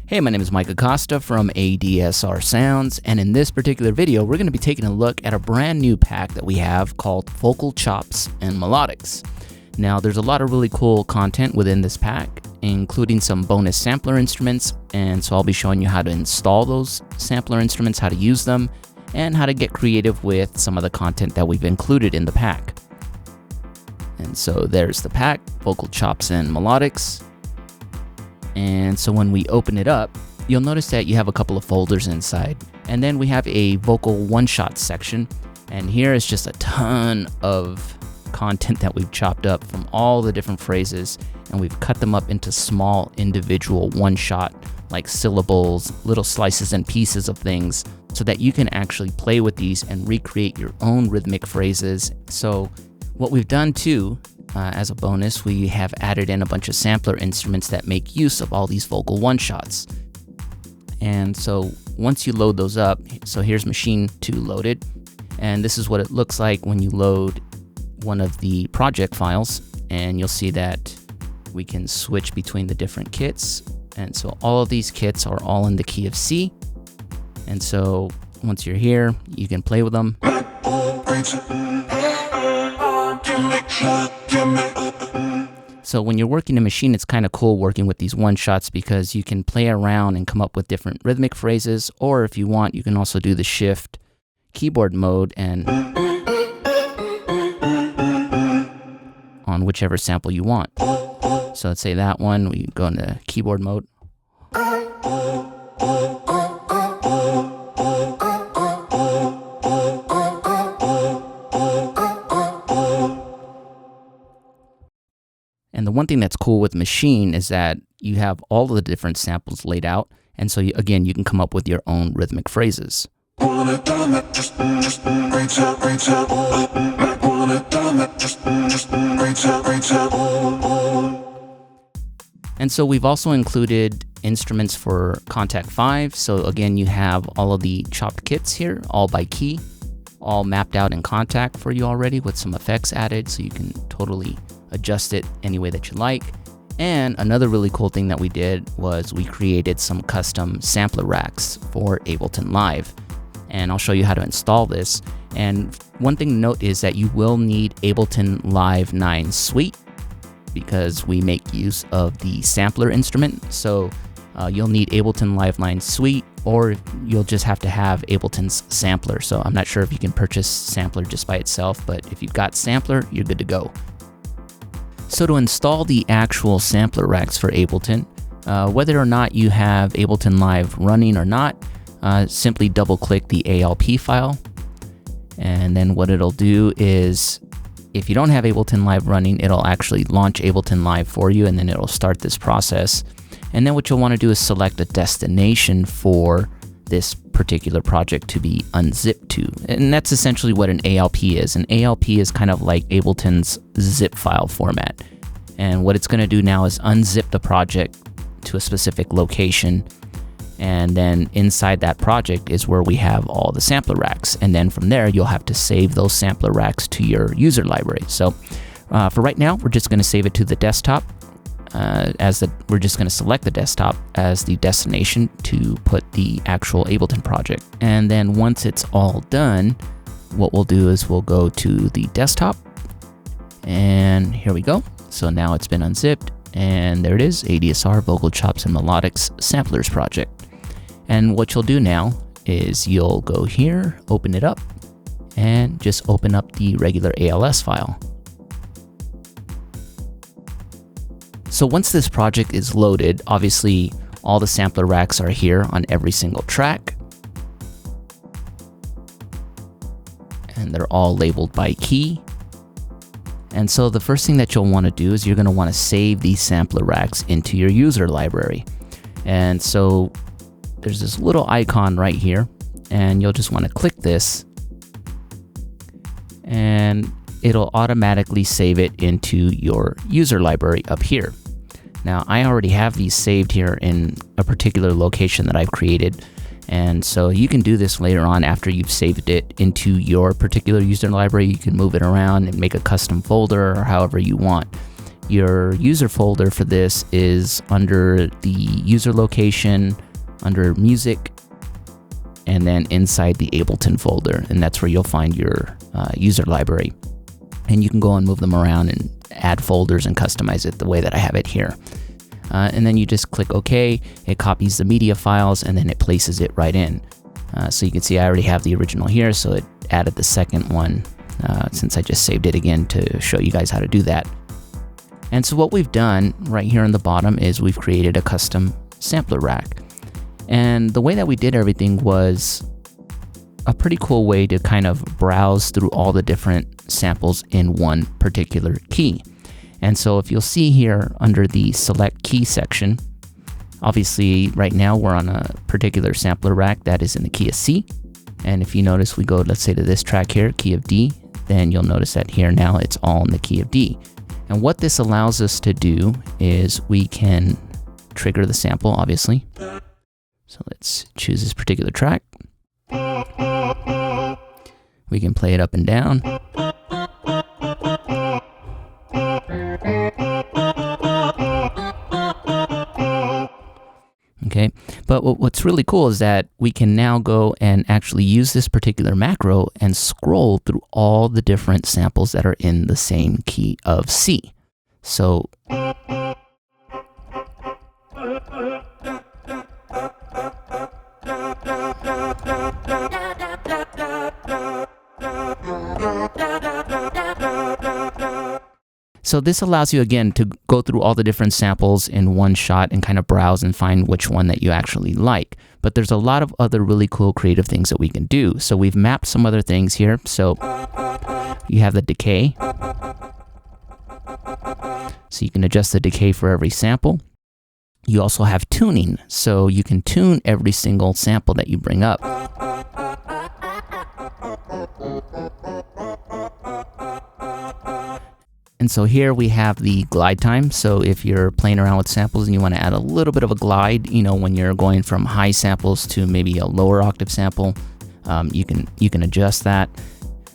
Hey, my name is Mike Acosta from ADSR Sounds, and in this particular video, we're going to be taking a look at a brand new pack that we have called Vocal Chops and Melodics. Now, there's a lot of really cool content within this pack, including some bonus sampler instruments, and so I'll be showing you how to install those sampler instruments, how to use them, and how to get creative with some of the content that we've included in the pack. And so there's the pack, Vocal Chops and Melodics. And so when we open it up, you'll notice that you have a couple of folders inside. And then we have a vocal one-shot section. And here is just a ton of content that we've chopped up from all the different phrases. And we've cut them up into small individual one-shot, like syllables, little slices and pieces of things, so that you can actually play with these and recreate your own rhythmic phrases. So what we've done too, as a bonus, we have added in a bunch of sampler instruments that make use of all these vocal one-shots. And so once you load those up, so here's Maschine 2 loaded, and this is what it looks like when you load one of the project files, and you'll see that we can switch between the different kits. And so all of these kits are all in the key of C. And so once you're here, you can play with them. So when you're working in Maschine, it's kind of cool working with these one-shots because you can play around and come up with different rhythmic phrases, or if you want, you can also do the shift keyboard mode and on whichever sample you want. So let's say that one, we go into keyboard mode. And the one thing that's cool with Maschine is that you have all of the different samples laid out, and so again, you can come up with your own rhythmic phrases. And so we've also included instruments for Contact 5. So again, you have all of the chopped kits here, all by key, all mapped out in Contact for you already with some effects added, so you can totally adjust it any way that you like. And another really cool thing that we did was we created some custom sampler racks for Ableton Live. And I'll show you how to install this. And one thing to note is that you will need Ableton Live 9 Suite because we make use of the sampler instrument. So you'll need Ableton Live 9 Suite, or you'll just have to have Ableton's sampler. So I'm not sure if you can purchase sampler just by itself, but if you've got sampler, you're good to go. So to install the actual sampler racks for Ableton, whether or not you have Ableton Live running or not, simply double click the ALP file. And then what it'll do is, if you don't have Ableton Live running, it'll actually launch Ableton Live for you, and then it'll start this process. And then what you'll want to do is select a destination for this particular project to be unzipped to. And that's essentially what an ALP is. An ALP is kind of like Ableton's zip file format. And what it's going to do now is unzip the project to a specific location. And then inside that project is where we have all the sampler racks. And then from there, you'll have to save those sampler racks to your user library. So for right now, we're just going to save it to the desktop. We're just going to select the desktop as the destination to put the actual Ableton project. And then once it's all done, what we'll do is we'll go to the desktop, and here we go. So now it's been unzipped, and there it is, ADSR Vocal Chops and Melodics Samplers project. And what you'll do now is you'll go here, open it up, and just open up the regular ALS file. So once this project is loaded, obviously all the sampler racks are here on every single track. And they're all labeled by key. And so the first thing that you'll want to do is you're going to want to save these sampler racks into your user library. And so there's this little icon right here, and you'll just want to click this, and it'll automatically save it into your user library up here. Now, I already have these saved here in a particular location that I've created, and so you can do this later on after you've saved it into your particular user library. You can move it around and make a custom folder or however you want. Your user folder for this is under the user location, under music, and then inside the Ableton folder, and that's where you'll find your user library. And you can go and move them around and add folders and customize it the way that I have it here. And then you just click OK, it copies the media files, and then it places it right in. So you can see I already have the original here, so it added the second one since I just saved it again to show you guys how to do that. And so what we've done right here on the bottom is we've created a custom sampler rack. And the way that we did everything was a pretty cool way to kind of browse through all the different samples in one particular key. And so if you'll see here under the select key section, obviously right now we're on a particular sampler rack that is in the key of C. And if you notice, we go, let's say, to this track here, key of D, then you'll notice that here now it's all in the key of D. And what this allows us to do is we can trigger the sample, obviously. So let's choose this particular track. We can play it up and down. Okay, but what's really cool is that we can now go and actually use this particular macro and scroll through all the different samples that are in the same key of C. So So this allows you, again, to go through all the different samples in one shot and kind of browse and find which one that you actually like. But there's a lot of other really cool creative things that we can do. So we've mapped some other things here. So you have the decay. So you can adjust the decay for every sample. You also have tuning. So you can tune every single sample that you bring up. And so here we have the glide time. So if you're playing around with samples and you want to add a little bit of a glide, you know, when you're going from high samples to maybe a lower octave sample, you can adjust that.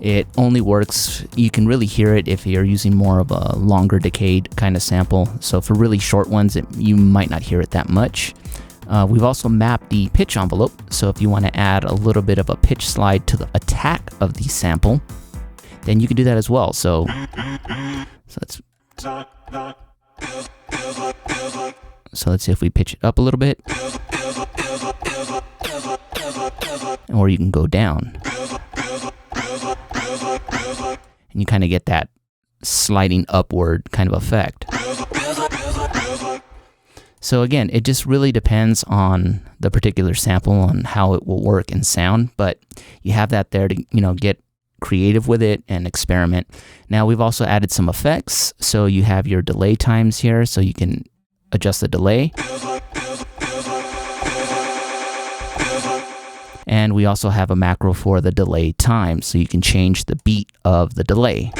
It only works, you can really hear it if you're using more of a longer decayed kind of sample. So for really short ones, you might not hear it that much. We've also mapped the pitch envelope. So if you want to add a little bit of a pitch slide to the attack of the sample, then you can do that as well. So let's see if we pitch it up a little bit, or you can go down, and you kind of get that sliding upward kind of effect. So again, it just really depends on the particular sample and how it will work and sound, but you have that there to, you know, get creative with it and experiment. Now we've also added some effects. So you have your delay times here, so you can adjust the delay. And we also have a macro for the delay time, so you can change the beat of the delay.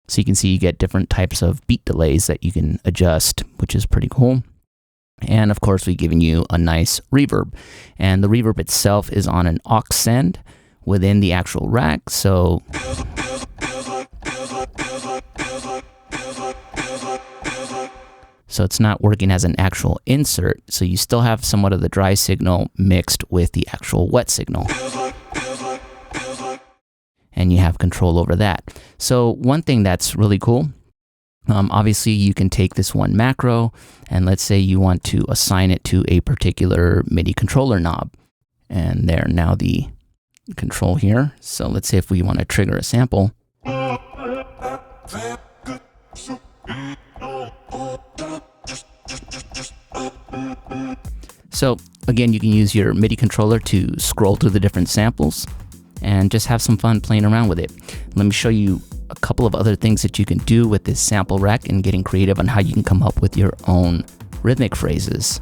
So you can see you get different types of beat delays that you can adjust, which is pretty cool. And of course, we've given you a nice reverb. And the reverb itself is on an aux send within the actual rack. So it's not working as an actual insert. So you still have somewhat of the dry signal mixed with the actual wet signal. And you have control over that. So one thing that's really cool, obviously you can take this one macro and let's say you want to assign it to a particular MIDI controller knob. And there, now the control here. So let's say if we want to trigger a sample. So again, you can use your MIDI controller to scroll through the different samples and just have some fun playing around with it. Let me show you a couple of other things that you can do with this sample rack and getting creative on how you can come up with your own rhythmic phrases.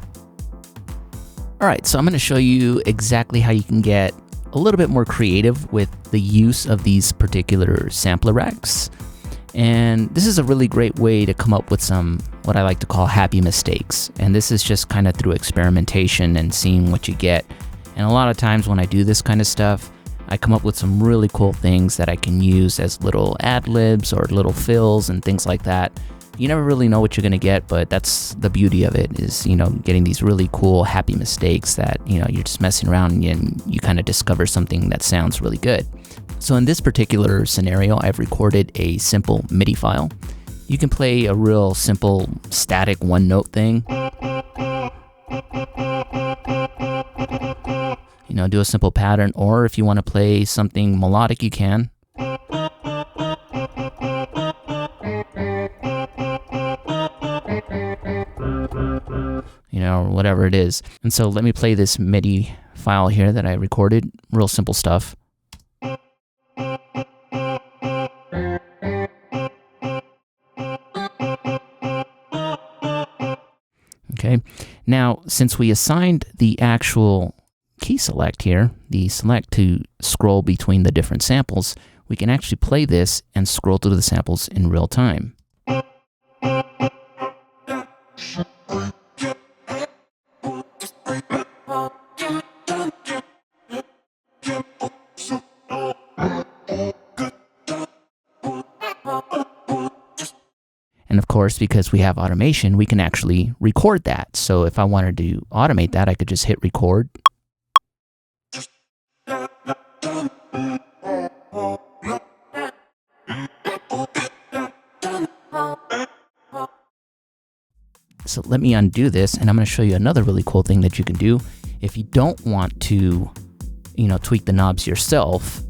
All right, so I'm going to show you exactly how you can get a little bit more creative with the use of these particular sampler racks. And this is a really great way to come up with some, what I like to call happy mistakes. And this is just kind of through experimentation and seeing what you get. And a lot of times when I do this kind of stuff, I come up with some really cool things that I can use as little ad-libs or little fills and things like that. You never really know what you're going to get, but that's the beauty of it, is, you know, getting these really cool, happy mistakes that, you know, you're just messing around and you kind of discover something that sounds really good. So in this particular scenario, I've recorded a simple MIDI file. You can play a real simple static one note thing. You know, do a simple pattern, or if you want to play something melodic, you can. You know, whatever it is. And so let me play this MIDI file here that I recorded. Real simple stuff. Okay, now since we assigned the actual key select here, the select to scroll between the different samples, we can actually play this and scroll through the samples in real time. And of course, because we have automation, we can actually record that. So if I wanted to automate that, I could just hit record. So let me undo this, and I'm going to show you another really cool thing that you can do. If you don't want to, you know, tweak the knobs yourself,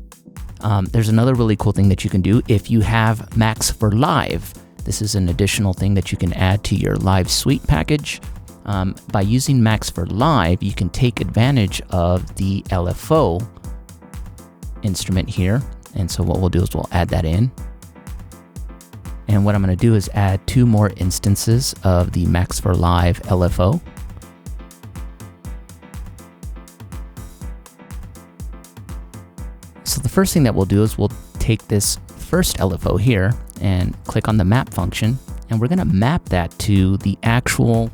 there's another really cool thing that you can do. If you have Max for Live, this is an additional thing that you can add to your Live Suite package. By using Max for Live, you can take advantage of the LFO instrument here. And so what we'll do is we'll add that in. And what I'm going to do is add 2 more instances of the Max for Live LFO. So the first thing that we'll do is we'll take this first LFO here and click on the map function, and we're going to map that to the actual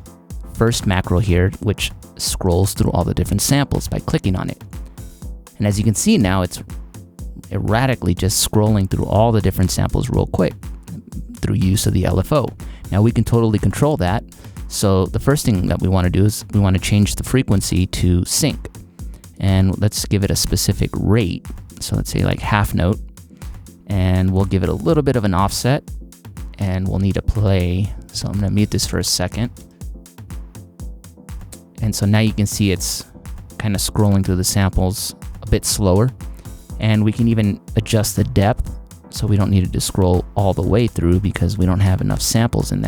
first macro here, which scrolls through all the different samples by clicking on it. And as you can see now, it's erratically just scrolling through all the different samples real quick through use of the LFO. Now we can totally control that. So the first thing that we want to do is we want to change the frequency to sync, and let's give it a specific rate. So let's say like half note, and we'll give it a little bit of an offset, and we'll need to play. So I'm going to mute this for a second. And so now you can see it's kind of scrolling through the samples a bit slower, and we can even adjust the depth, so we don't need to scroll all the way through because we don't have enough samples in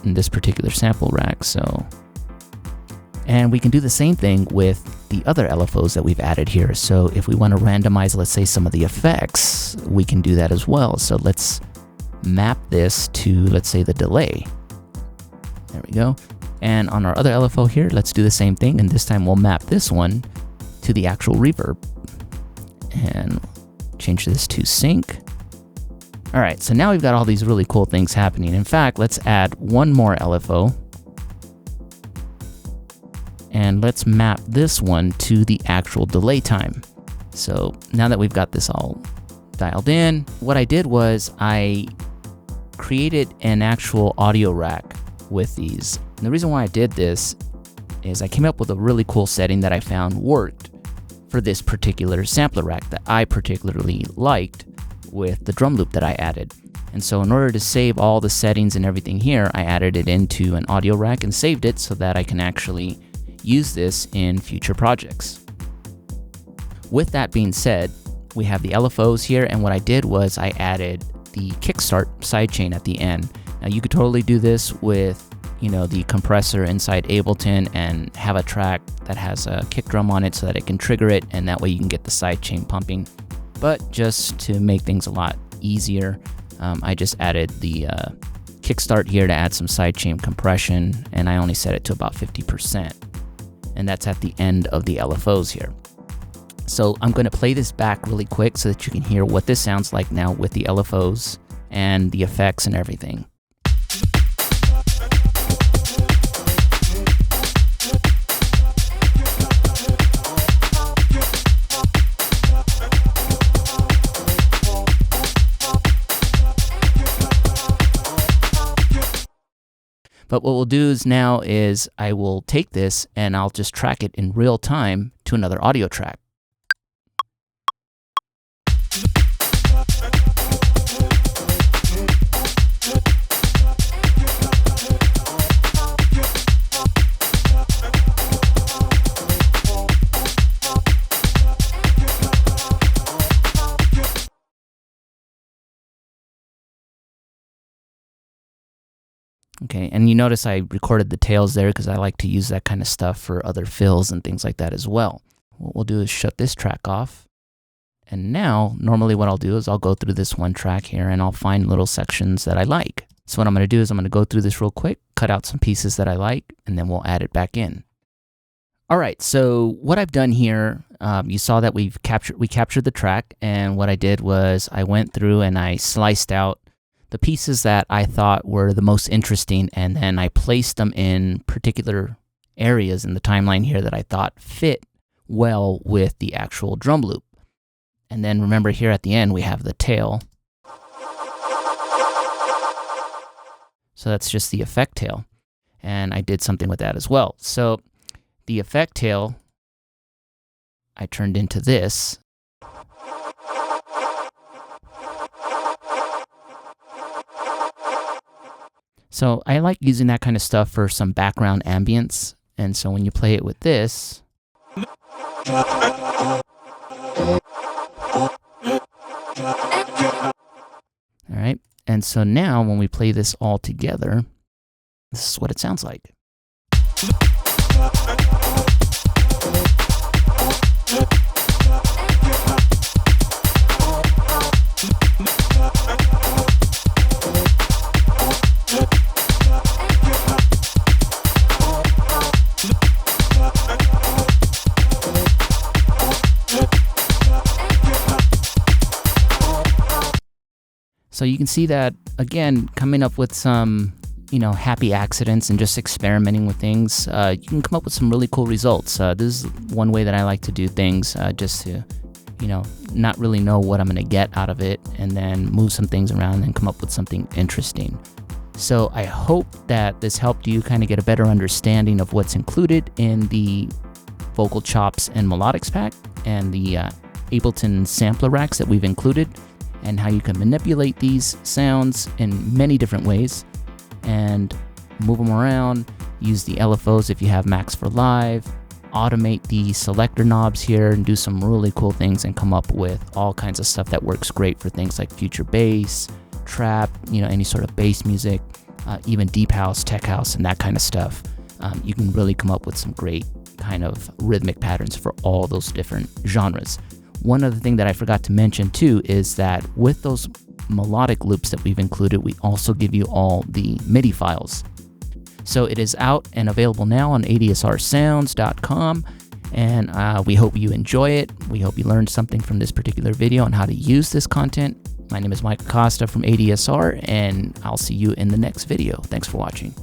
this particular sample rack. So, and we can do the same thing with the other LFOs that we've added here. So if we want to randomize, let's say, some of the effects, we can do that as well. So let's map this to, let's say, the delay. There we go. And on our other LFO here, let's do the same thing, and this time we'll map this one to the actual reverb. And change this to sync. All right, so now we've got all these really cool things happening. In fact, let's add one more LFO. And let's map this one to the actual delay time. So now that we've got this all dialed in, what I did was I created an actual audio rack with these. And the reason why I did this is I came up with a really cool setting that I found worked for this particular sampler rack that I particularly liked with the drum loop that I added. And so in order to save all the settings and everything here, I added it into an audio rack and saved it so that I can actually use this in future projects. With that being said, we have the LFOs here, and what I did was I added the kickstart sidechain at the end. Now you could totally do this with, you know, the compressor inside Ableton and have a track that has a kick drum on it so that it can trigger it, and that way you can get the sidechain pumping. But just to make things a lot easier, I just added the kickstart here to add some sidechain compression, and I only set it to about 50%. And that's at the end of the LFOs here. So I'm going to play this back really quick so that you can hear what this sounds like now with the LFOs and the effects and everything. But what we'll do is now is I will take this and I'll just track it in real time to another audio track. Okay, and you notice I recorded the tails there because I like to use that kind of stuff for other fills and things like that as well. What we'll do is shut this track off. And now, normally what I'll do is I'll go through this one track here and I'll find little sections that I like. So what I'm going to do is I'm going to go through this real quick, cut out some pieces that I like, and then we'll add it back in. All right, so what I've done here, you saw that we captured the track, and what I did was I went through and I sliced out the pieces that I thought were the most interesting, and then I placed them in particular areas in the timeline here that I thought fit well with the actual drum loop. And then remember here at the end we have the tail. So that's just the effect tail. And I did something with that as well. So the effect tail I turned into this. So I like using that kind of stuff for some background ambience. And so when you play it with this, all right. And so now when we play this all together, this is what it sounds like. So you can see that, again, coming up with some, happy accidents and just experimenting with things, you can come up with some really cool results. This is one way that I like to do things, just to, not really know what I'm going to get out of it, and then move some things around and come up with something interesting. So I hope that this helped you kind of get a better understanding of what's included in the Vocal Chops and Melodics pack and the Ableton Sampler Racks that we've included, and how you can manipulate these sounds in many different ways and move them around, use the LFOs if you have Max for Live, automate the selector knobs here and do some really cool things and come up with all kinds of stuff that works great for things like future bass, trap, any sort of bass music, even deep house, tech house, and that kind of stuff. You can really come up with some great kind of rhythmic patterns for all those different genres. One other thing that I forgot to mention too is that with those melodic loops that we've included, we also give you all the MIDI files. So it is out and available now on ADSRsounds.com, and we hope you enjoy it. We hope you learned something from this particular video on how to use this content. My name is Mike Acosta from ADSR, and I'll see you in the next video. Thanks for watching.